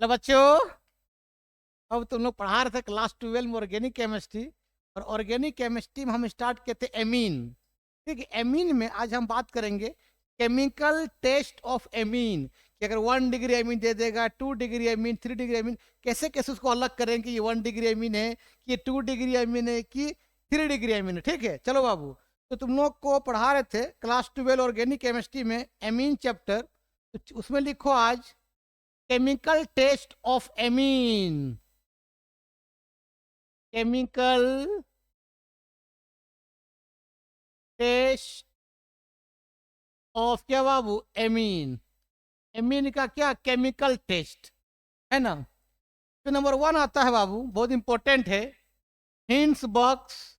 Hello बच्चों, अब तुम लोग पढ़ा रहे थे क्लास 12 में ऑर्गेनिक केमिस्ट्री। और ऑर्गेनिक केमिस्ट्री में हम स्टार्ट किए थे एमीन। ठीक है, एमीन में आज हम बात करेंगे केमिकल टेस्ट ऑफ एमीन, कि अगर 1 डिग्री एमीन दे देगा, 2 डिग्री एमीन, 3 डिग्री एमीन, कैसे कैसे उसको अलग करेंगे कि ये 1 डिग्री एमीन है, कि ये 2 डिग्री एमीन है, कि 3 डिग्री एमीन है। ठीक है, चलो बाबू, तो तुम लोग को पढ़ा रहे थे क्लास 12 ऑर्गेनिक केमिस्ट्री में एमीन चैप्टर। तो उसमें लिखो आज chemical test of amine. Chemical test of क्या बाबू? एमीन। एमीन का क्या केमिकल टेस्ट है ना। तो नंबर 1 आता है बाबू, बहुत इंपॉर्टेंट है, Hinsberg.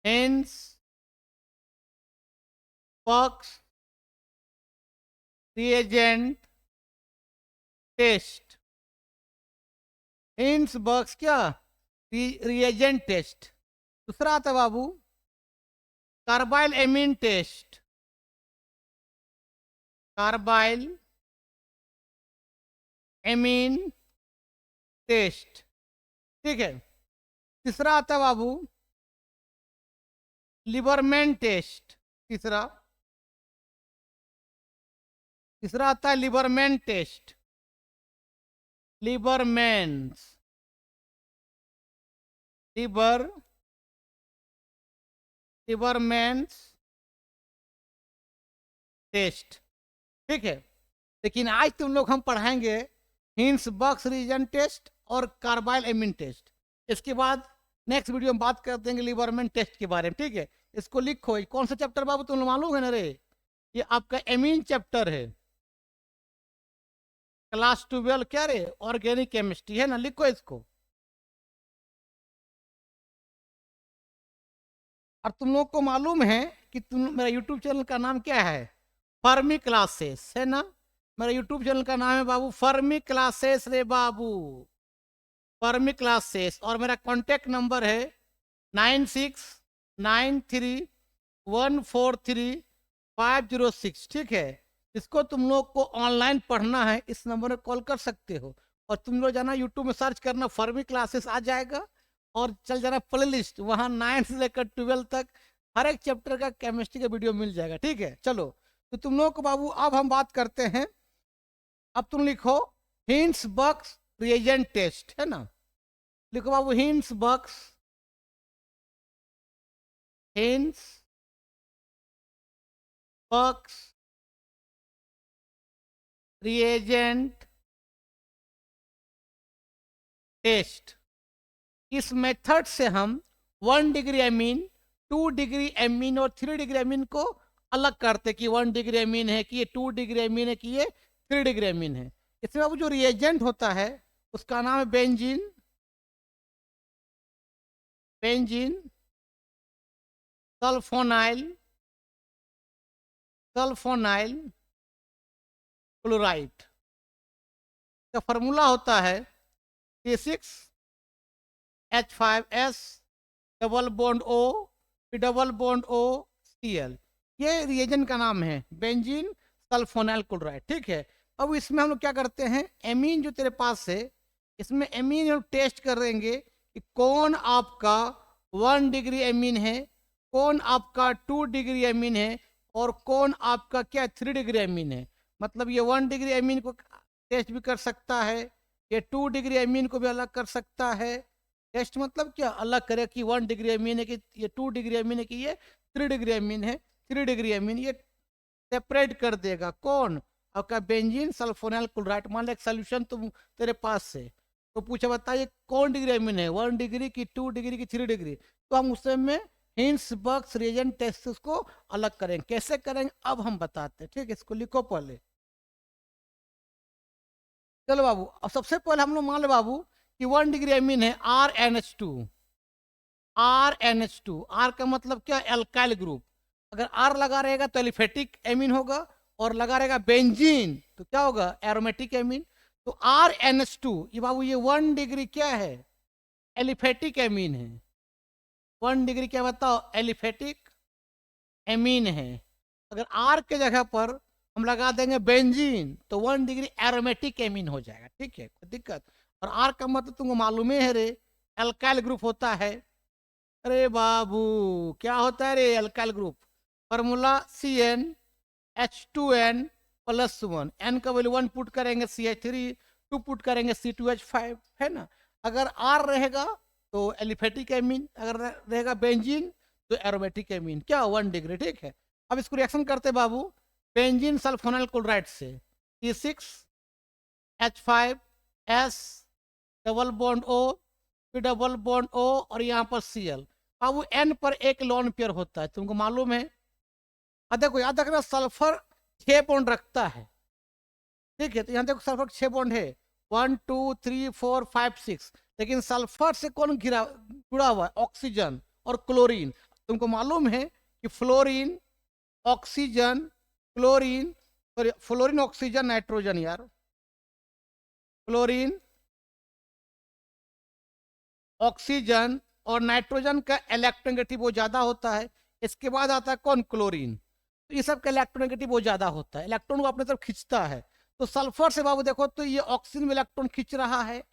Hinsberg reagent test. Hinsberg क्या रिएजेंट टेस्ट। दूसरा आता है बाबू carbylamine test. Carbylamine test. ठीक है। तीसरा आता है बाबू लिबरमैन टेस्ट। तीसरा आता है लिबरमैन टेस्ट। लिबरमैन्स लिबरमैन्स टेस्ट। ठीक है, लेकिन आज तुम लोग हम पढ़ाएंगे हिंस बॉक्स रीजन टेस्ट और कार्बाइल एमीन टेस्ट। इसके बाद नेक्स्ट वीडियो में बात कर देंगे लिबरमैन टेस्ट के बारे में। ठीक है, इसको लिखो। ये कौन सा चैप्टर बाबू तुम मालूम है ना रे? ये आपका एमीन चैप्टर है, क्लास 12 क्या रे? ऑर्गेनिक केमिस्ट्री है ना। लिखो इसको। और तुम लोग को मालूम है कि तुम मेरा यूट्यूब चैनल का नाम क्या है? फर्मी क्लासेस है ना। मेरा यूट्यूब चैनल का नाम है बाबू फर्मी क्लासेस रे बाबू, फर्मी क्लासेस। और मेरा कांटेक्ट नंबर है 9693143506। ठीक है, इसको तुम लोग को ऑनलाइन पढ़ना है, इस नंबर में कॉल कर सकते हो। और तुम लोग जाना यूट्यूब में सर्च करना, फर्मी क्लासेस आ जाएगा। और चल जाना प्ले लिस्ट, वहाँ 9 से लेकर 12 तक हर एक चैप्टर का केमिस्ट्री का वीडियो मिल जाएगा। ठीक है, चलो। तो तुम लोग को बाबू अब हम बात करते हैं। अब तुम लिखो हिंस बॉक्स रिएजेंट टेस्ट है ना। लिखो बाबू हिंस बॉक्स रिएजेंट टेस्ट। इस मेथड से हम 1 डिग्री एमीन, 2 डिग्री एमीन और 3 डिग्री एमीन को अलग करते कि 1 डिग्री एमीन है, कि ये 2 डिग्री एमीन है, कि ये 3 डिग्री एमीन है। इसमें अब जो रिएजेंट होता है उसका नाम है बेंजीन। सल्फोनाइल क्लोराइड का फॉर्मूला होता है C6H5S double bond O double bond OCl। ये रिएजेंट का नाम है बेंजीन सल्फोनाइल क्लोराइड। ठीक है, अब इसमें हम लोग क्या करते हैं, एमीन जो तेरे पास है, इसमें एमीन हम टेस्ट करेंगे कि कौन आपका 1 डिग्री एमीन है, कौन आपका 2 डिग्री एमीन है, और कौन आपका क्या 3 डिग्री एमीन है। मतलब ये 1 डिग्री एमीन को टेस्ट भी कर सकता है, ये 2 डिग्री एमीन को भी अलग कर सकता है। टेस्ट मतलब क्या, अलग करे कि 1 डिग्री एमीन है, कि ये 2 डिग्री एमीन है, कि ये 3 डिग्री एमीन है। 3 डिग्री एमीन ये सेपरेट कर देगा। कौन? आपका बेंजीन सल्फोनाइल क्लोराइड। मान लो एक सोल्यूशन तुम तेरे पास से, तो पूछा बताइए कौन डिग्री एमीन है, 1 डिग्री की, 2 डिग्री की, 3 डिग्री। तो हम उस में हिंस बॉक्स रिएजेंट टेस्ट को अलग करेंगे। कैसे करेंगे अब हम बताते हैं। ठीक है, इसको लिखो पहले। चलो बाबू, अब सबसे पहले हम लोग मान लो बाबू कि 1 डिग्री एमीन है RNH2। आर का मतलब क्या? Alkyl group. अगर आर लगा रहेगा तो एलिफेटिक एमीन होगा, और लगा रहेगा बेंजीन तो क्या होगा? Aromatic amine. तो RNH2 ये बाबू ये 1 डिग्री क्या है? एलिफेटिक एमीन है। 1 डिग्री क्या बताओ? एलिफेटिक एमीन है। अगर आर के जगह पर हम लगा देंगे बेंजीन, तो 1 डिग्री एरोमेटिक एमीन हो जाएगा, ठीक है, कोई दिक्कत। और आर का मतलब तुमको मालूम ही है रे, एल्काइल ग्रुप होता है। अरे बाबू क्या होता है रे alkyl group, formula CnH2n plus 1, N का वैल्यू 1 पुट करेंगे CH3, 2 पुट करेंगे C2H5, है ना। अगर आर रहेगा तो एलिफेटिक एमीन, अगर रहेगा बेंजीन तो एरोमेटिक एमीन, क्या 1 डिग्री, ठीक है। अब इसको रिएक्शन करते बाबू, बेंजीन सल्फोनाइल क्लोराइड से C6H5S डबल बॉन्ड O, फिर डबल बॉन्ड O और यहाँ पर Cl। अब N पर एक लोन पेयर होता है, तुमको मालूम है। देखो याद रखना, सल्फर 6 बॉन्ड रखता है, ठीक है। तो यहाँ देखो सल्फर 6 बॉन्ड है, 1 2 3 4 5 6, लेकिन सल्फर से कौन जुड़ा हुआ है, ऑक्सीजन और क्लोरीन। तुमको मालूम है कि fluorine, oxygen, chlorine, sorry fluorine oxygen nitrogen यार, फ्लोरीन ऑक्सीजन और नाइट्रोजन का इलेक्ट्रोनेगेटिव वो ज्यादा होता है। इसके बाद आता है कौन, क्लोरीन। तो ये सब का इलेक्ट्रोनेगेटिव वो ज्यादा होता है, इलेक्ट्रॉन को अपने तरफ खींचता है। तो सल्फर से बाबू देखो तो ये ऑक्सीजन में इलेक्ट्रॉन खींच रहा है,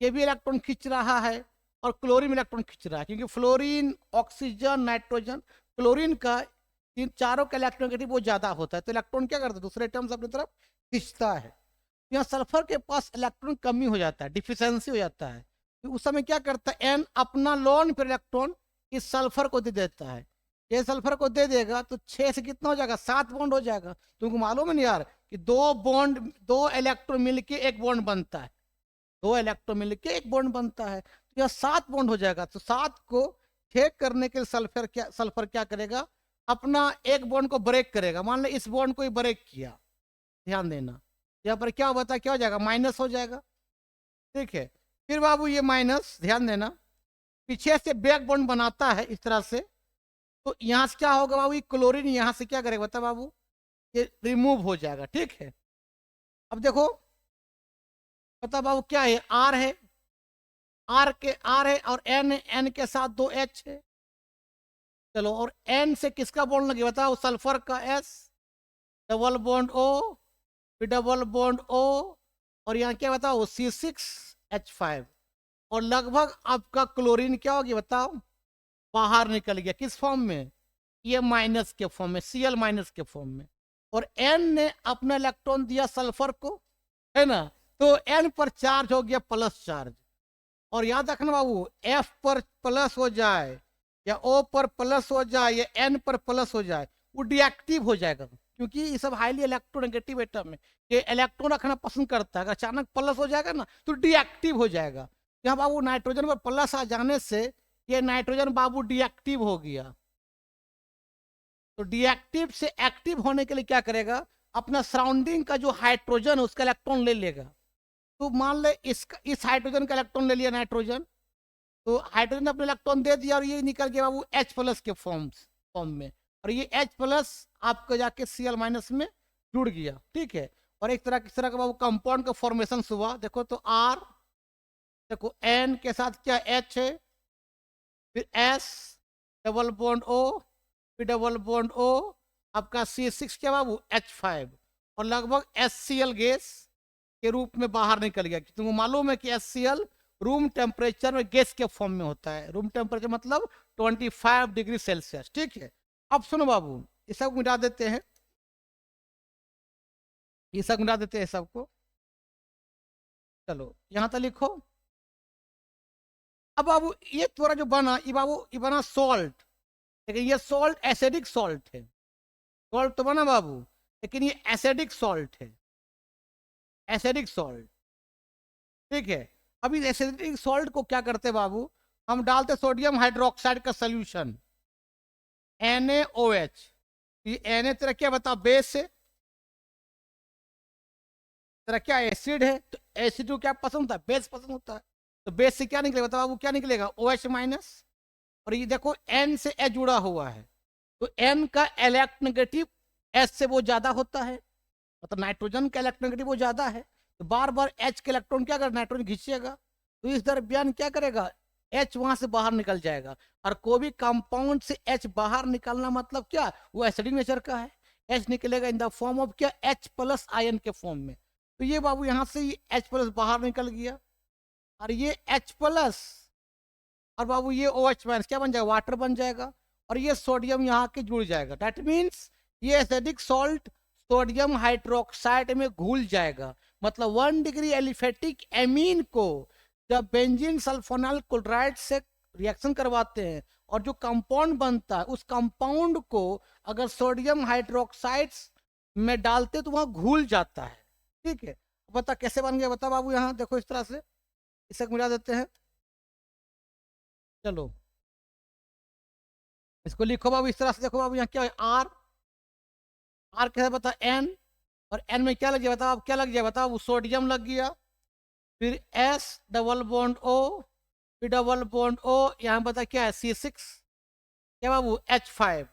ये भी इलेक्ट्रॉन खींच रहा है, और क्लोरीन में इलेक्ट्रॉन खींच रहा है, क्योंकि फ्लोरीन, ऑक्सीजन, नाइट्रोजन, क्लोरीन का इन चारों का इलेक्ट्रोनेगेटिव वो ज्यादा होता है। तो इलेक्ट्रॉन क्या करता है, दूसरे एटम्स अपनी तरफ खींचता है। यहाँ सल्फर के पास इलेक्ट्रॉन कमी हो जाता है, डिफिशियंसी हो जाता है। तो उस समय क्या करता है, एन अपना लोन पर इलेक्ट्रॉन इस सल्फर को दे देता है। ये सल्फर को दे देगा तो 6 से कितना हो जाएगा, 7 बॉन्ड हो जाएगा। तुमको मालूम है नहीं यार कि 2 इलेक्ट्रॉन मिलके एक बॉन्ड बनता है, 2 इलेक्ट्रॉन मिलके एक बॉन्ड बनता है, तो यह 7 बॉन्ड हो जाएगा। तो 7 को 6 करने के लिए सल्फर क्या करेगा, अपना एक बॉन्ड को ब्रेक करेगा। मान लो इस बॉन्ड को ही ब्रेक किया, ध्यान देना, यहाँ पर क्या होता है, क्या हो जाएगा, माइनस हो जाएगा, ठीक है। फिर बाबू ये माइनस, ध्यान देना, पीछे से बैक बॉन्ड बनाता है इस तरह से। तो यहाँ से क्या होगा बाबू, ये क्लोरीन यहाँ से क्या करेगा बता बाबू, ये रिमूव हो जाएगा, ठीक है। अब देखो पता बाबू क्या है, आर है, आर है और एन के साथ 2 H है। चलो, और एन से किसका बॉन्ड लगे बताओ, सल्फर का S, डबल बॉन्ड O, फिर डबल बॉन्ड O, और यहाँ क्या बताओ C6H5, और लगभग आपका क्लोरीन क्या होगी बताओ, बाहर निकल गया, किस फॉर्म में, ये माइनस के फॉर्म में, Cl माइनस के फॉर्म में। और N ने अपना इलेक्ट्रॉन दिया सल्फर को, है ना, तो N पर चार्ज हो गया प्लस चार्ज। और याद रखना बाबू, F पर प्लस हो जाए या O पर प्लस हो जाए या N पर प्लस हो जाए, वो डिएक्टिव हो जाएगा, क्योंकि ये सब हाईली इलेक्ट्रोनेगेटिव एटम है, ये इलेक्ट्रॉन रखना पसंद करता है। अगर अचानक प्लस हो जाएगा ना तो डिएक्टिव हो जाएगा। यहाँ बाबू नाइट्रोजन पर प्लस आ जाने से ये नाइट्रोजन बाबू डिएक्टिव हो गया। तो डिएक्टिव से एक्टिव होने के लिए क्या करेगा, अपना सराउंडिंग का जो हाइड्रोजन है उसका इलेक्ट्रॉन ले लेगा। तो मान ले इस हाइड्रोजन का इलेक्ट्रॉन ले लिया नाइट्रोजन, तो हाइड्रोजन ने अपना इलेक्ट्रॉन दे दिया और ये निकल गया बाबू H+ के फॉर्म में, और ये H+ आपको जाके Cl- में जुड़ गया, ठीक है। और एक तरह का बाबू कंपाउंड का फॉर्मेशन हुआ। देखो तो R, देखो N के साथ क्या H है, फिर S डबल बॉन्ड O, फिर डबल बॉन्ड O, आपका C6 क्या बाबू H5, और लगभग HCl गैस के रूप में बाहर निकल गया। तुमको मालूम है कि HCl रूम टेम्परेचर में गैस के फॉर्म में होता है, रूम टेम्परेचर मतलब 25 डिग्री सेल्सियस, ठीक है। अब सुनो बाबू, ये सब मिटा देते हैं, ये सब मिटा देते हैं सबको। चलो यहाँ तक लिखो। अब बाबू ये थोड़ा जो बना, ये बाबू ये बना सॉल्ट, लेकिन ये सॉल्ट एसिडिक सॉल्ट है। सॉल्ट तो बना बाबू, लेकिन ये एसिडिक सॉल्ट है, एसिडिक सॉल्ट, ठीक है। अब इस एसिडिक सॉल्ट को क्या करते बाबू, हम डालते सोडियम हाइड्रोक्साइड का सोल्यूशन NaOH। ये Na तेरा क्या बता, बेस है, तेरा क्या एसिड है, तो एसिड को क्या पसंद होता है, बेस पसंद होता है। तो बेस से क्या निकलेगा बता बाबू, क्या निकलेगा OH-। और ये देखो N से H जुड़ा हुआ है, तो N का इलेक्ट्रोनेगेटिव H से वो ज्यादा होता है, मतलब नाइट्रोजन का इलेक्ट्रोनेगेटिव वो ज्यादा है, तो बार बार H के इलेक्ट्रॉन क्या कर नाइट्रोजन खींचेगा, तो इस दरमियान क्या करेगा, H वहां से बाहर निकल जाएगा। और कोई भी कंपाउंड से H बाहर निकलना मतलब क्या, वो एसिडिक नेचर का है। H निकलेगा इन द फॉर्म ऑफ क्या, H प्लस आयन के फॉर्म में। तो ये बाबू यहाँ से ये H प्लस बाहर निकल गया, और ये H प्लस, और बाबू ये OH माइनस क्या बन जाएगा, वाटर बन जाएगा, और ये सोडियम यहाँ के जुड़ जाएगा। दैट मीन्स ये एसिडिक सॉल्ट सोडियम हाइड्रोक्साइड में घुल जाएगा। मतलब 1 डिग्री एलिफेटिक एमीन को जब बेंजीन सल्फोनाइल क्लोराइड से रिएक्शन करवाते हैं और जो कंपाउंड बनता है, उस कंपाउंड को अगर सोडियम हाइड्रोक्साइड में डालते तो वहां घुल जाता है। ठीक है, बता कैसे बन गया, बता बाबू। यहाँ देखो इस तरह से इसे मिला देते हैं। चलो इसको लिखो बाबू इस तरह से। देखो बाबू यहाँ क्या है, आर, आर कैसे बता, एन, और एन में क्या लग गया बताओ, अब क्या लग गया बताओ, सोडियम लग गया, फिर एस डबल बॉन्ड ओ, फिर डबल बॉन्ड ओ, यहाँ बता क्या है C6, क्या बाबू H5,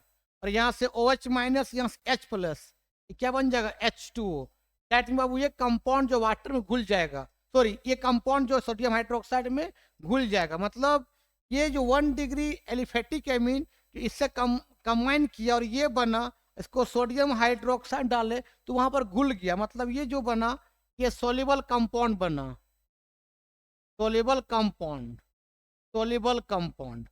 और यहाँ से OH माइनस, यहाँ से H प्लस, क्या बन जाएगा H2O। दैट मीन बाबू ये कंपाउंड जो वाटर में घुल जाएगा, सॉरी ये कंपाउंड जो सोडियम हाइड्रोक्साइड में घुल जाएगा। मतलब ये जो 1 डिग्री एलिफेटिक एमीन इससे कंबाइन किया और ये बना, इसको सोडियम हाइड्रोक्साइड डाले तो वहां पर घुल गया। मतलब ये जो बना ये सोल्यूबल कंपाउंड बना, सोल्यूबल कंपाउंड, सोल्यूबल कंपाउंड।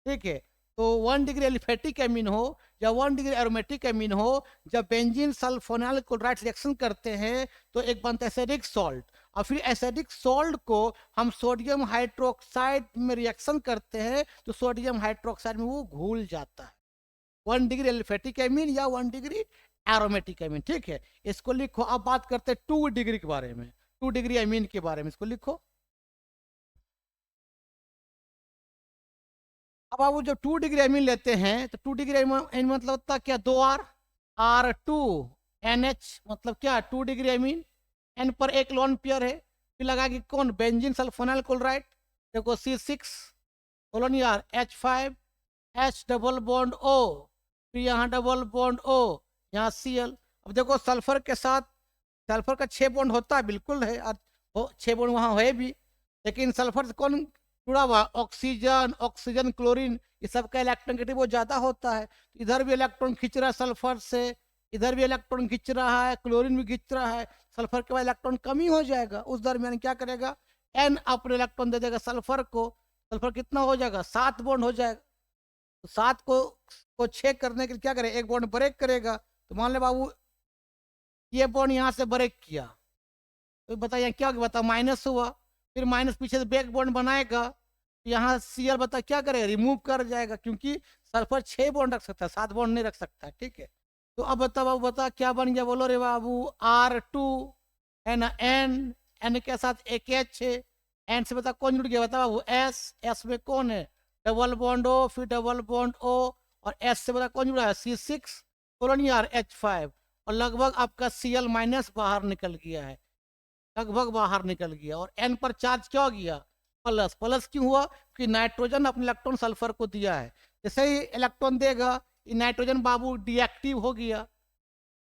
ठीक है, तो 1 डिग्री एलिफेटिक एमीन हो या 1 डिग्री एरोमेटिक एमीन हो, जब बेंजीन सल्फोनाइल क्लोराइड रिएक्शन करते हैं तो एक बनता है एसिडिक सॉल्ट, और फिर एसिडिक सॉल्ट को हम सोडियम हाइड्रोक्साइड में रिएक्शन करते हैं तो सोडियम हाइड्रोक्साइड में वो घुल जाता है। 1 डिग्री एलिफेटिक एमीन या 1 डिग्री एरोमेटिक एमीन। ठीक है, इसको लिखो। अब बात करते हैं 2 डिग्री के बारे में, 2 डिग्री एमीन के बारे में, इसको लिखो। अब आप वो जो 2 डिग्री एमीन लेते हैं तो 2 डिग्री एमीन मतलब होता क्या, 2R, R2NH, मतलब क्या 2 डिग्री एमीन, N पर एक लोन पेयर है, फिर लगा कि कौन, बेंजीन सल्फोनाइल क्लोराइड, देखो C6 कोलोन यार H5, H double bond O, फिर यहाँ डबल बॉन्ड O, यहाँ Cl। अब देखो सल्फर के साथ, सल्फर का 6 बॉन्ड होता है, बिल्कुल है, और 6 बॉन्ड वहाँ है भी, लेकिन सल्फर से कौन जुड़ा हुआ, ऑक्सीजन, ऑक्सीजन क्लोरीन, ये सब का इलेक्ट्रॉन वो ज्यादा होता है। इधर भी इलेक्ट्रॉन खींच रहा है सल्फर से, इधर भी इलेक्ट्रॉन खींच रहा है, क्लोरीन भी खींच रहा है, सल्फर के बाद इलेक्ट्रॉन कमी हो जाएगा। उस दरमियान क्या करेगा, N अपने इलेक्ट्रॉन दे देगा सल्फर को, सल्फर कितना हो जाएगा, 7 बॉन्ड हो जाएगा। तो 7 को 6 करने के लिए क्या करेगा, एक बॉन्ड ब्रेक करेगा। तो मान ले बाबू ये बॉन्ड यहाँ से ब्रेक किया, तो बताइए क्या बता, माइनस हुआ, फिर माइनस पीछे से बैक बॉन्ड बनाएगा, यहाँ Cl बता क्या करेगा, रिमूव कर जाएगा, क्योंकि सल्फर 6 बॉन्ड रख सकता है, 7 बॉन्ड नहीं रख सकता है। ठीक है, तो अब बता बाबू, बता क्या बन गया, बोलो रे बाबू, R2 है ना, N के साथ एक H है, N से बता कौन जुड़ गया, बता बाबू S में कौन है, डबल बॉन्ड O, फिर डबल बॉन्ड O, और S से बता कौन जुड़ा है, C6 कोलोन यार H5, और लगभग आपका Cl माइनस बाहर निकल गया है, लगभग बाहर निकल गया। और N पर चार्ज क्या हो गया, प्लस। प्लस क्यों हुआ, कि नाइट्रोजन अपने इलेक्ट्रॉन सल्फर को दिया है, जैसे ही इलेक्ट्रॉन देगा ये नाइट्रोजन बाबू डीएक्टिव हो गया,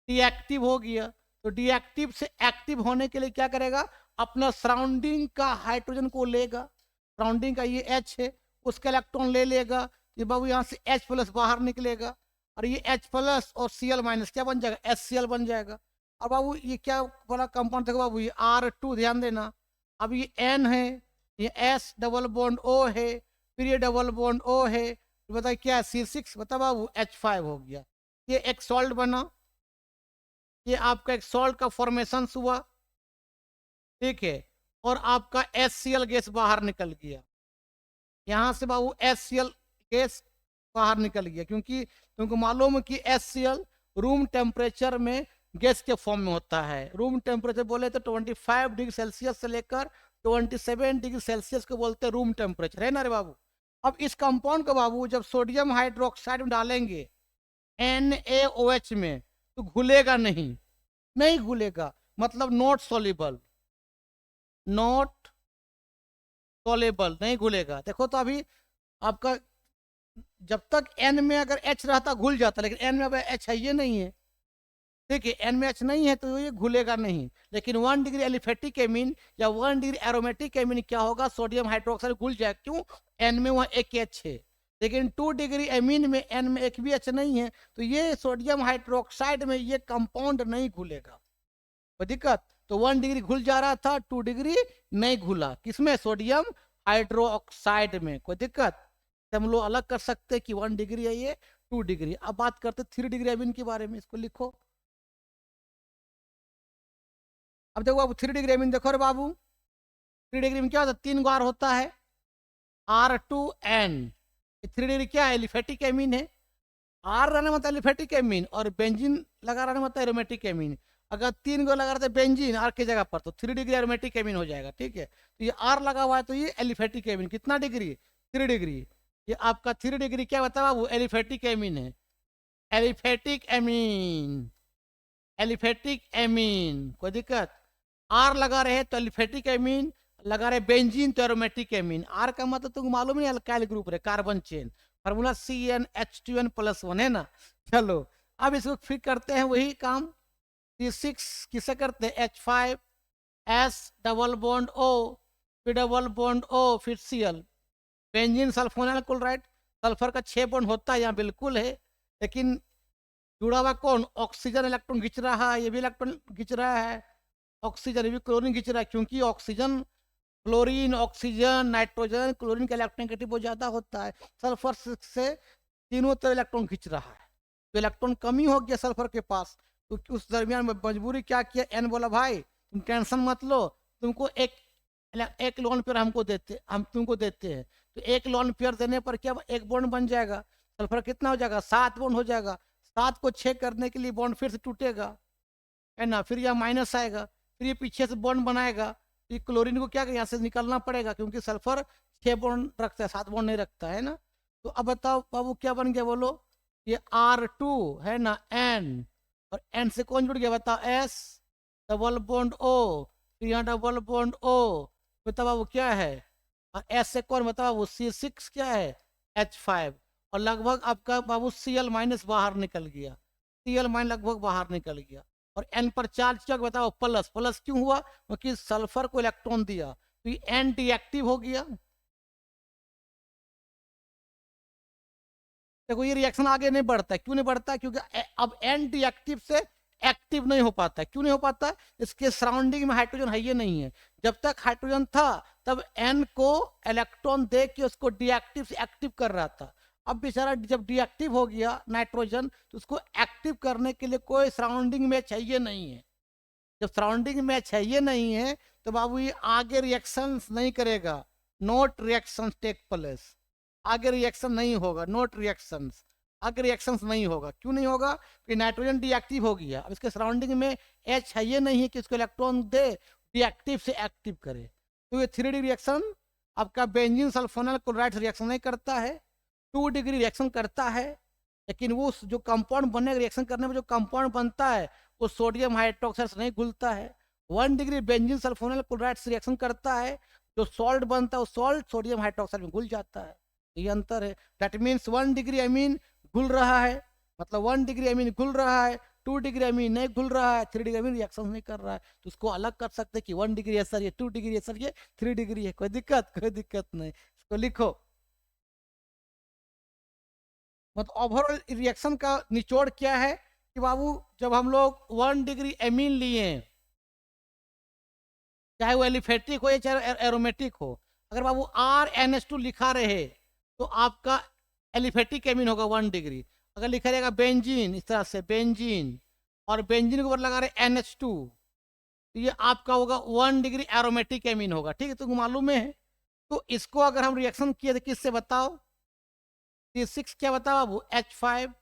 डीएक्टिव हो गया। तो डीएक्टिव से एक्टिव होने के लिए क्या करेगा, अपना सराउंडिंग का हाइड्रोजन को लेगा, सराउंडिंग का ये H है, उसका इलेक्ट्रॉन ले लेगा, ये बाबू यहाँ से H प्लस बाहर निकलेगा, और ये H प्लस और Cl माइनस क्या बन जाएगा, HCl बन जाएगा। और बाबू ये क्या बड़ा कंपाउंड देखो बाबू, ये R2 ध्यान देना, अब ये N है, ये S डबल बॉन्ड O है, फिर ये डबल बॉन्ड O है, तो बताइए क्या है, C6, बता बाबू H5 हो गया। ये एक सॉल्ट बना, ये आपका एक सॉल्ट का फॉर्मेशन हुआ। ठीक है, और आपका HCl गैस बाहर निकल गया, यहाँ से बाबू HCl गैस बाहर निकल गया, क्योंकि तुमको मालूम है कि HCl रूम टेम्परेचर में गैस के फॉर्म में होता है। रूम टेम्परेचर बोले तो 25 डिग्री सेल्सियस से लेकर 27 डिग्री सेल्सियस को बोलते हैं रूम टेम्परेचर, है ना रे बाबू। अब इस कंपाउंड को बाबू जब सोडियम हाइड्रोक्साइड में डालेंगे NaOH में, तो घुलेगा नहीं, नहीं घुलेगा, मतलब नॉट सोल्यूबल, नॉट सोल्यूबल, नहीं घुलेगा। देखो तो अभी आपका जब तक N में अगर H रहता घुल जाता, लेकिन N में अब H है ये नहीं है। ठीक है, N में H नहीं है तो ये घुलेगा नहीं। लेकिन 1 डिग्री एलिफेटिक एमीन या 1 डिग्री एरोमेटिक एमीन क्या होगा, सोडियम हाइड्रोक्साइड घुल जाएगा, क्यों, N में वहाँ एक H है, लेकिन 2 डिग्री एमीन में एन में एक भी एच नहीं है, तो ये सोडियम हाइड्रोक्साइड में ये कंपाउंड नहीं घुलेगा। कोई दिक्कत? तो 1 डिग्री घुल जा रहा था, 2 डिग्री नहीं घुला, किसमें? सोडियम हाइड्रोक्साइड में। कोई दिक्कत? तो हम लोग अलग कर सकते हैं कि 1 डिग्री है ये, 2 डिग्री। अब बात करते 3 डिग्री एमीन के बारे में, इसको लिखो। अब देखो बाबू 3 डिग्री एमीन देखो रे बाबू, 3 डिग्री में क्या होता है? 3 बार होता है R2N। 3 डिग्री क्या है? एलिफेटिक एमीन है। आर रहने मतलब एलिफेटिक एमीन, और बेंजीन लगा रहने मतलब एरोमेटिक एमीन। अगर 3 गो लगा रहते बेंजीन आर की जगह पर, तो 3 डिग्री एरोमेटिक एमीन हो जाएगा। ठीक है, तो ये आर लगा हुआ है तो ये एलिफेटिक एमीन। कितना डिग्री? 3 डिग्री। ये आपका 3 डिग्री क्या बताया वो? एलिफेटिक एमीन है। Aliphatic amine, aliphatic amine. कोई दिक्कत? आर लगा रहे तो एलिफेटिक एमीन, लगा रहे बेंजीन तो एरोमेटिक एमीन। आर का मतलब तुमको मालूम नहीं, अल्काइल ग्रुप है, कार्बन चेन, फार्मूला CnH2n+1 है ना। चलो अब इसको फिर करते हैं वही काम। C6 किसे करते हैं? H5S डबल बॉन्ड O, फिर डबल बॉन्ड O, फिर Cl। Benzene sulfonyl chloride, sulphur का 6 बॉन्ड होता है यहाँ, बिल्कुल है, लेकिन जुड़ा हुआ कौन? ऑक्सीजन इलेक्ट्रॉन खींच रहा है, ये भी इलेक्ट्रॉन खींच रहा है, ऑक्सीजन, ये भी क्लोरीन खींच रहा है, क्योंकि oxygen, chlorine, oxygen, nitrogen, chlorine का इलेक्ट्रोनेगेटिव बहुत ज्यादा होता है। सल्फर से तीनों तरह इलेक्ट्रॉन खींच रहा है, तो इलेक्ट्रॉन कमी हो गया सल्फर के पास। तो उस दरमियान में मजबूरी क्या किया? एन बोला भाई तुम टेंशन मत लो, तुमको एक लोन पेयर हम तुमको देते हैं। तो एक लोन पेयर देने पर क्या एक बॉन्ड बन जाएगा? सल्फर कितना हो जाएगा? 7 बॉन्ड हो जाएगा। 7 को 6 करने के लिए बॉन्ड फिर से टूटेगा, है ना, फिर यह माइनस आएगा, फिर ये पीछे से बॉन्ड बनाएगा। ये क्लोरीन को क्या यहाँ से निकालना पड़ेगा, क्योंकि सल्फर 6 बॉन्ड रखता है, 7 बॉन्ड नहीं रखता है ना। तो अब बताओ बाबू क्या बन गया बोलो? ये R2 है ना, N, और N से कौन जुड़ गया बताओ? S डबल बॉन्ड O, फिर यहाँ डबल बॉन्ड O, बताओ बाबू क्या है? और S से कौन बताओ बाबू? C6 क्या है? H5, और लगभग आपका बाबू Cl- बाहर निकल गया, Cl- लगभग बाहर निकल गया। और N पर चार्ज क्या बताओ? प्लस। प्लस क्यों हुआ? क्योंकि सल्फर को इलेक्ट्रॉन दिया, तो ये N डीएक्टिव हो गया। देखो ये रिएक्शन आगे नहीं बढ़ता है, क्यों नहीं बढ़ता है? क्योंकि अब N डीएक्टिव से एक्टिव नहीं हो पाता है। क्यों नहीं हो पाता है? इसके सराउंडिंग में हाइड्रोजन है ये नहीं है। जब तक हाइड्रोजन था तब N को इलेक्ट्रॉन दे के उसको डीएक्टिव से एक्टिव कर रहा था। अब बेचारा जब डीएक्टिव हो गया नाइट्रोजन, तो उसको एक्टिव करने के लिए कोई सराउंडिंग में चाहिए नहीं है। जब सराउंडिंग में चाहिए नहीं है तो बाबू ये आगे रिएक्शन नहीं करेगा, नोट रिएक्शन टेक प्लेस, आगे रिएक्शन नहीं होगा, नोट रिएक्शंस, आगे रिएक्शंस नहीं होगा। क्यों नहीं होगा? कि नाइट्रोजन डीएक्टिव हो गया, अब इसके सराउंडिंग में एच है ये नहीं है कि इसको इलेक्ट्रॉन दे डीएक्टिव से एक्टिव करे। तो ये 3D रिएक्शन आपका बेंजीन सल्फोनाइल क्लोराइड रिएक्शन नहीं करता है, 2 डिग्री रिएक्शन करता है। लेकिन वो जो कंपाउंड बनने रिएक्शन करने में जो कंपाउंड बनता है वो सोडियम हाइड्रोक्साइड से नहीं घुलता है। 1 डिग्री बेंजीन सल्फोनाइल क्लोराइड से रिएक्शन करता है, जो सॉल्ट बनता है वो सॉल्ट सोडियम हाइड्रोक्साइड में घुल जाता है। ये अंतर है। दैट मीन्स 1 डिग्री अमीन घुल रहा है, मतलब 1 डिग्री अमीन घुल रहा है, 2 डिग्री अमीन नहीं घुल रहा है, 3 डिग्री अमीन रिएक्शन नहीं कर रहा है। तो उसको अलग कर सकते हैं कि 1 डिग्री है सर ये, 2 डिग्री है सर ये, 3 डिग्री है। कोई दिक्कत? कोई दिक्कत नहीं, इसको लिखो। मतलब ओवरऑल रिएक्शन का निचोड़ क्या है कि बाबू जब हम लोग 1 डिग्री एमीन लिए, चाहे वो एलिफेटिक हो या चाहे एरोमेटिक हो, अगर बाबू RnH2 लिखा रहे तो आपका एलिफेटिक एमीन होगा 1 डिग्री। अगर लिखा रहेगा बेंजीन, इस तरह से बेंजीन, और बेंजीन के ऊपर लगा रहे NH2, तो ये आपका होगा 1 डिग्री एरोमेटिक एमीन होगा। ठीक है, तुमको मालूम है। तो इसको अगर हम रिएक्शन किए तो किससे बताओ? C6 क्या बताओ बाबू? H5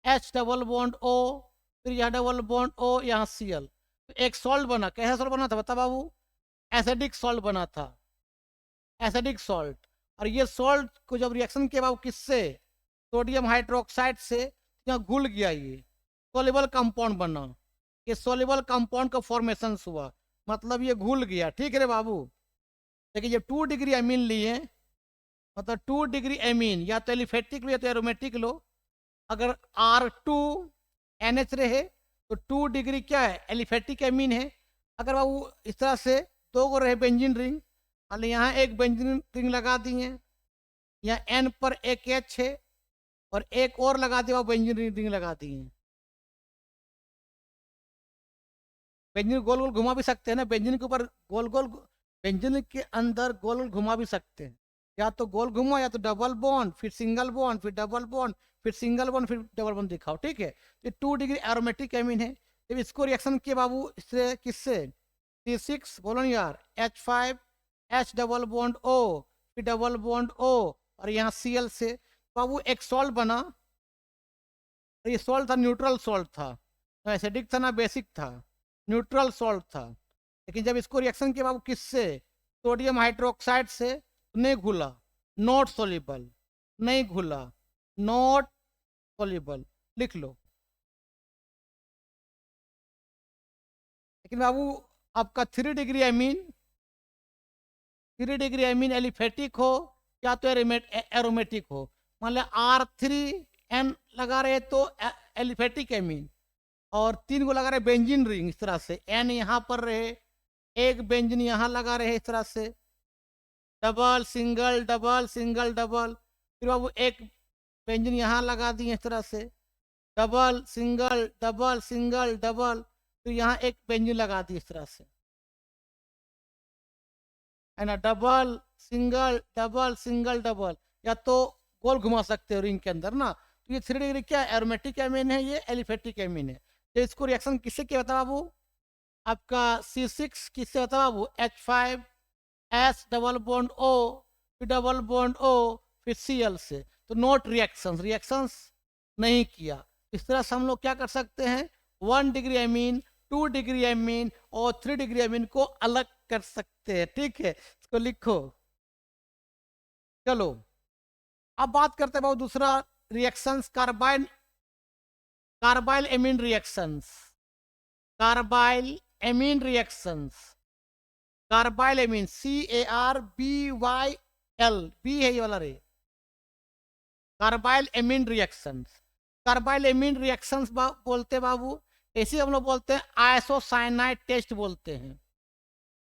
H double bond O, फिर यहाँ डबल बॉन्ड O, यहाँ Cl, तो एक सॉल्ट बना। कैसा सॉल्ट बना था बता बाबू? एसिडिक सॉल्ट बना था, एसिडिक सॉल्ट। और ये सॉल्ट को जब रिएक्शन किया बाबू किससे? सोडियम हाइड्रोक्साइड से, यहाँ घुल गया, ये सोल्युबल कंपाउंड बना, ये सोल्युबल कंपाउंड का फॉर्मेशन हुआ, मतलब ये घुल गया। ठीक है रे बाबू। लेकिन जब 2 डिग्री अमीन लिए, मतलब 2 डिग्री अमीन या तो एलिफेटिक लो या तो एरोमेटिक लो, अगर R2NH रहे तो 2 डिग्री क्या है? एलिफेटिक एमीन है। अगर बाबू इस तरह से 2 को रहे बेंजीन रिंग, मान यहाँ एक बेंजीन रिंग लगा दिए, यहाँ N पर एक H है और एक और लगा दिया, बेंजीन रिंग लगा दी है। बेंजीन गोल गोल घुमा भी सकते हैं ना, बेंजीन के ऊपर गोल गोल, बेंजीन के अंदर गोल गोल घुमा भी सकते हैं। या तो गोल घुमा, या तो डबल बॉन्ड, फिर सिंगल बॉन्ड, फिर डबल बॉन्ड, फिर सिंगल बॉन्ड, फिर डबल बॉन्ड दिखाओ। ठीक है, ये 2 डिग्री एरोमेटिक एमीन है। जब इसको रिएक्शन किए बाबू, इससे किससे, C6 बोलो ना यार, H5 H double bond O, फिर डबल बॉन्ड O, और यहाँ Cl से बाबू एक सॉल्ट बना। ये सॉल्ट था, न्यूट्रल सॉल्ट था, ना एसिडिक था ना बेसिक था, न्यूट्रल सॉल्ट था। लेकिन जब इसको रिएक्शन किया बाबू किससे, सोडियम हाइड्रोक्साइड से, नहीं घुला, नॉट सोल्यूबल, नहीं घुला, नॉट सोल्यूबल, लिख लो। लेकिन बाबू आपका 3 degree amine, 3 degree amine aliphatic हो या तो एरोमेटिक हो। मान लिया R3N लगा रहे तो एलिफेटिक एमीन, और 3 को लगा रहे बेंजीन रिंग, इस तरह से N यहाँ पर रहे, एक बेंजीन यहाँ लगा रहे इस तरह से, double single double single double, फिर बाबू एक बेंजीन यहाँ लगा दिए इस तरह से, double single double single double, फिर यहाँ एक बेंजीन लगा दी इस तरह से, है ना, double single double single double. या तो गोल घुमा सकते हो रिंग के अंदर ना। तो ये 3 डिग्री क्या एरोमेटिक एमीन है, ये एलिफेटिक एमीन है। तो इसको रिएक्शन किससे किया बता बाबू, आपका C6 किससे बता बाबू, H5 S double bond O, फिर डबल बॉन्ड O, फिर Cl से। तो नोट रिएक्शंस, रिएक्शंस नहीं किया। इस तरह से हम लोग क्या कर सकते हैं, 1 डिग्री एमीन, 2 डिग्री एमीन और 3 डिग्री एमीन को अलग कर सकते हैं। ठीक है, इसको लिखो। चलो अब बात करते हैं बहुत दूसरा reactions, carbyl, carbylamine reactions, carbylamine reactions, carbylamine CARBYL, B है ये वाला रे, carbylamine reactions. Carbylamine reactions बोलते बाबू, ऐसे हम लोग बोलते हैं आइसोसाइनाइड टेस्ट बोलते हैं।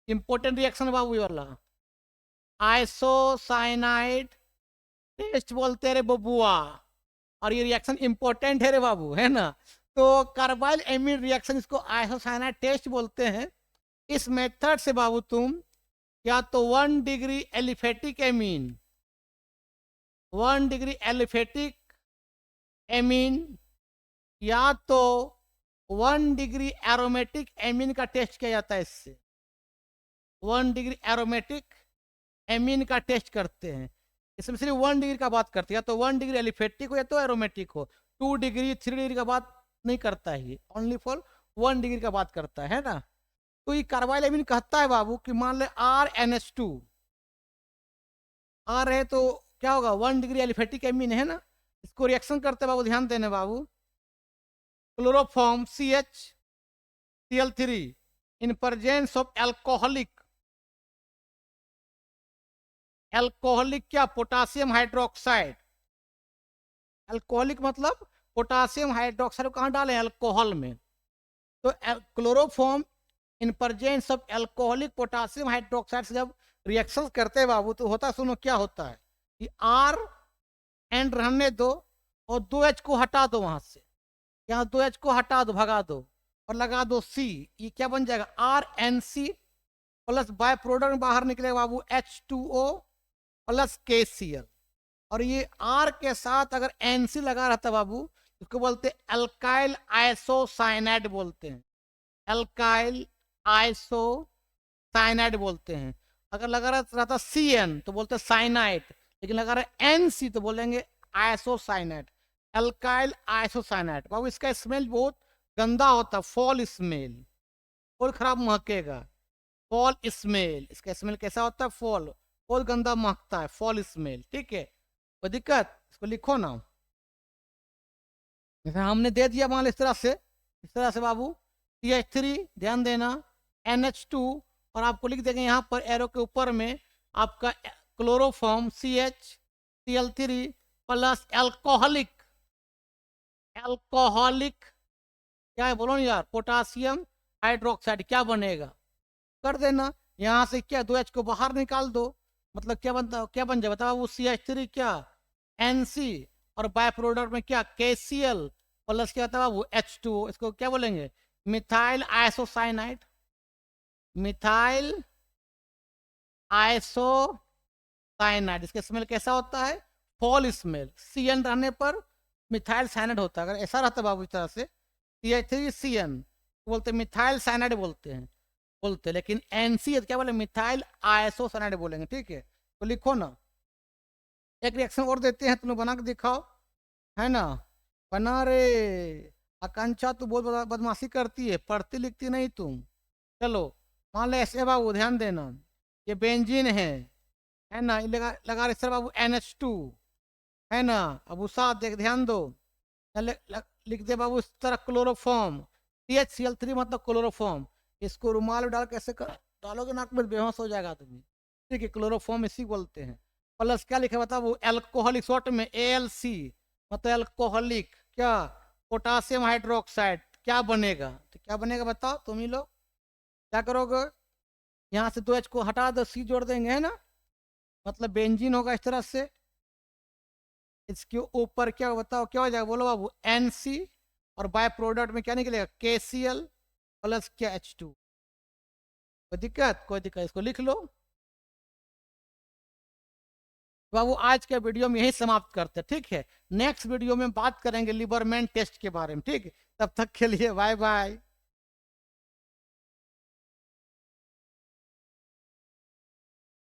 इंपॉर्टेंट रिएक्शन बाबू ये वाला, आइसोसाइनाइड टेस्ट बोलते हैं रे बबुआ, और ये रिएक्शन इंपॉर्टेंट है रे बाबू, है ना। तो कार्बाइल एमीन रिएक्शन, इसको आइसोसाइनाइड टेस्ट बोलते हैं। इस मेथड से बाबू तुम या तो 1 degree aliphatic amine, 1 degree aliphatic amine, या तो 1 डिग्री एरोमेटिक एमीन का टेस्ट किया जाता है इससे। 1 डिग्री एरोमेटिक एमीन का टेस्ट करते हैं, इसमें सिर्फ 1 डिग्री का बात करते हैं, या तो 1 डिग्री एलिफेटिक हो या तो एरोमेटिक हो। 2 डिग्री 3 डिग्री का बात नहीं करता है, ओनली फॉर 1 डिग्री का बात करता है ना। तो ये कार्बाइल एमीन कहता है बाबू कि मान ले RNH2 आ रहे तो क्या होगा, 1 डिग्री एलिफेटिक एमीन है ना। इसको रिएक्शन करते बाबू, ध्यान देने बाबू, chloroform CH Cl3 in presence of alcoholic, alcoholic क्या, पोटासियम हाइड्रोक्साइड। एल्कोहलिक मतलब पोटासियम हाइड्रोक्साइड को कहाँ डालें, अल्कोहल में। तो chloroform in presence of alcoholic potassium hydroxide से जब रिएक्शन करते हैं बाबू, तो होता सुनो क्या होता है कि R एंड रहने दो और 2H को हटा दो, वहां से यहाँ 2H को हटा दो, भगा दो, और लगा दो C। ये क्या बन जाएगा, RNC प्लस बाय प्रोडक्ट बाहर निकलेगा बाबू H2O प्लस KCl। और ये R के साथ अगर NC लगा रहता बाबू, उसको बोलते हैं अल्काइल आइसोसाइनाइड बोलते हैं, अल्काइल आइसोसाइनाइड बोलते हैं। अगर लगा रहता CN तो बोलते हैं साइनाइड, लेकिन लगा रहा NC तो बोलेंगे आइसोसाइनाइड, अल्काइल आइसोसाइनाइड। बाबू इसका स्मेल बहुत गंदा होता है, फॉल स्मेल, और खराब महकेगा, फॉल स्मेल। इसका स्मेल कैसा होता है, फॉल, बहुत गंदा महकता है, फॉल स्मेल। ठीक है, कोई दिक्कत, इसको लिखो ना। जैसे हमने दे दिया मान इस तरह से बाबू CH3, ध्यान देना, NH2, और आपको लिख देंगे यहाँ पर एरो के ऊपर में आपका chloroform CH Cl3 plus alcoholic, alcoholic क्या है बोलो ना यार, पोटासियम हाइड्रोक्साइड, क्या बनेगा कर देना। यहाँ से क्या 2H को बाहर निकाल दो, मतलब क्या बनता, क्या बन जाए बताओ, वो CH3 क्या NC, और बाय प्रोडक्ट में क्या KCl प्लस क्या था वो H2O, इसको क्या बोलेंगे मिथाइल आइसोसाइनाइड, मिथाइल आइसोसाइनाइड। इसका स्मेल कैसा होता है, फॉल स्मेल, CN रहने पर मिथाइल साइनाइड होता है, अगर ऐसा रहता बाबू इस तरह से CH3CN बोलते हैं, मिथाइल साइनाइड बोलते हैं, लेकिन NC क्या बोले मिथाइल आइसोसाइनाइड बोलेंगे, ठीक है। तो लिखो ना, एक रिएक्शन और देते हैं, तुम्हें बना के दिखाओ, है ना, बना रे। आकांक्षा तू बहुत बदमाशी करती है, पढ़ती लिखती नहीं तुम। चलो मान लो ऐसे बाबू, ध्यान देना, ये बेंजीन है ना, ये लगा रहे सर बाबू NH2, है ना। अब उसा देख ध्यान दो, लिख दे बाबू इस तरह क्लोरोफॉर्म, CHCl3 मतलब क्लोरोफॉर्म। इसको रुमाल में डाल कैसे डालोगे नाक में, बेहोश हो जाएगा तुम्हें, ठीक है। क्लोरोफॉर्म इसी बोलते हैं। प्लस क्या लिखा बताओ, वो एल्कोहलिक, शॉर्ट में ALC मतलब एल्कोहलिक, क्या पोटासियम हाइड्रोक्साइड, क्या बनेगा, तो क्या बनेगा बताओ तुम ही लोग, क्या करोगे, यहाँ से 2H को हटा दो, C जोड़ देंगे, है ना, मतलब बेंजीन होगा इस तरह से। इसके ऊपर क्या बताओ क्या हो जाएगा, बोलो बाबू NC, और बाय प्रोडक्ट में क्या निकलेगा KCl प्लस क्या H2। कोई दिक्कत, कोई दिक्कत, इसको लिख लो बाबू। आज के वीडियो में यही समाप्त करते हैं, ठीक है। नेक्स्ट वीडियो में बात करेंगे लिबरमैन टेस्ट के बारे में, ठीक है। तब तक के लिए बाय बाय।